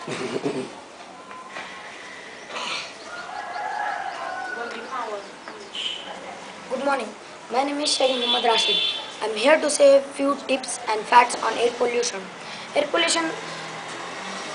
Good morning. My name is Shahin Muhammad Rashid. I'm here to say a few tips and facts on air pollution. Air pollution,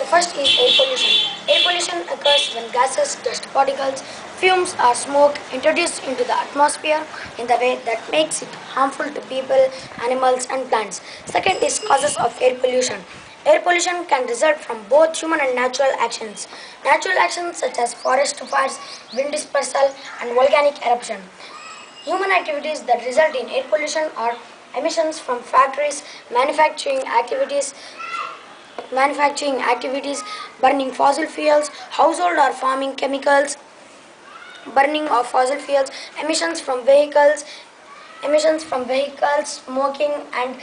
the first is air pollution. Air pollution occurs when gases, dust particles, fumes or smoke introduced into the atmosphere in the way that makes it harmful to people, animals and plants. Second is causes of air pollution. Air pollution can result from both human and natural actions. Natural actions such as forest fires, wind dispersal and volcanic eruption. Human activities that result in air pollution are emissions from factories, manufacturing activities, burning fossil fuels, household or farming chemicals, burning of fossil fuels, emissions from vehicles, smoking and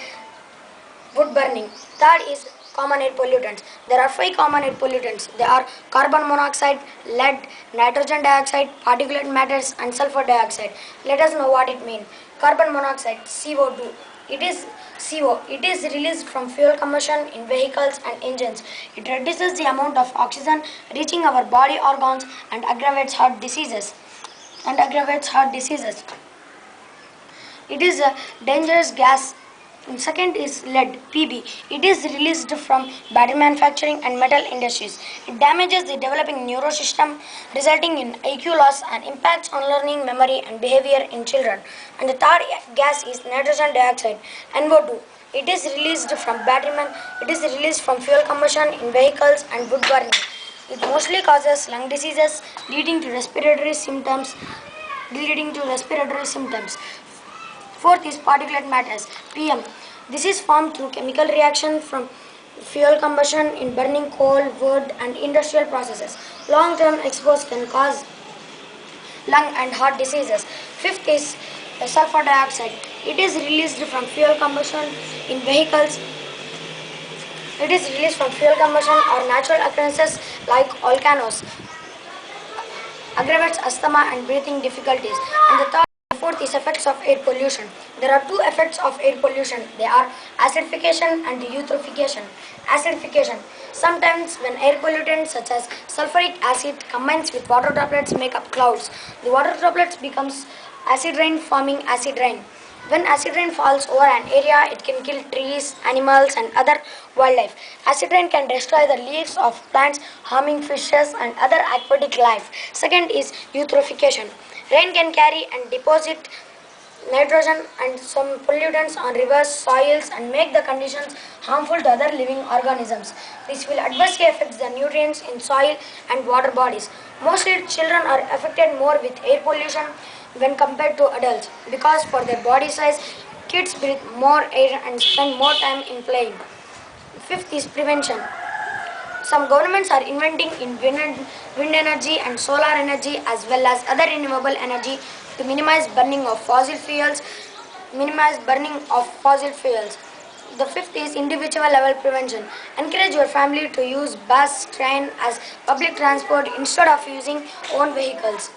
wood burning. Third is common air pollutants. There are 5 common air pollutants. They are carbon monoxide, lead, nitrogen dioxide, particulate matters and sulfur dioxide. Let us know what it means. Carbon monoxide, CO2. It is CO. It is released from fuel combustion in vehicles and engines. It reduces the amount of oxygen reaching our body organs and aggravates heart diseases. It is a dangerous gas. Second is lead, Pb. It is released from battery manufacturing and metal industries. It damages the developing neurosystem, resulting in IQ loss and impacts on learning, memory, and behavior in children. And the third gas is nitrogen dioxide, NO2. It is released from fuel combustion in vehicles and wood burning. It mostly causes lung diseases, leading to respiratory symptoms. Fourth is particulate matters, PM. This is formed through chemical reaction from fuel combustion in burning coal, wood, and industrial processes. Long-term exposure can cause lung and heart diseases. Fifth is sulfur dioxide. It is released from fuel combustion in vehicles. It is released from fuel combustion or natural occurrences like volcanoes, aggravates asthma and breathing difficulties. And the fourth is effects of air pollution. There are 2 effects of air pollution. They are acidification and eutrophication. Acidification. Sometimes when air pollutants such as sulfuric acid combines with water droplets make up clouds, the water droplets becomes acid rain, forming acid rain. When acid rain falls over an area, it can kill trees, animals and other wildlife. Acid rain can destroy the leaves of plants, harming fishes and other aquatic life. Second is eutrophication. Rain can carry and deposit nitrogen and some pollutants on rivers, soils and make the conditions harmful to other living organisms. This will adversely affect the nutrients in soil and water bodies. Mostly children are affected more with air pollution when compared to adults because for their body size, kids breathe more air and spend more time in playing. Fifth is prevention. Some governments are inventing in wind energy and solar energy as well as other renewable energy to minimize burning of fossil fuels. The fifth is individual level prevention. Encourage your family to use bus, train as public transport instead of using own vehicles.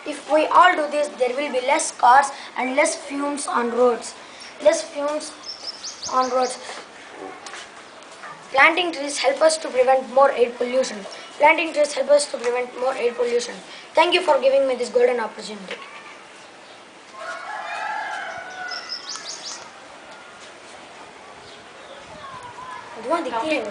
If we all do this, there will be less cars and less fumes on roads. Planting trees help us to prevent more air pollution. Thank you for giving me this golden opportunity. धुआं दिखती है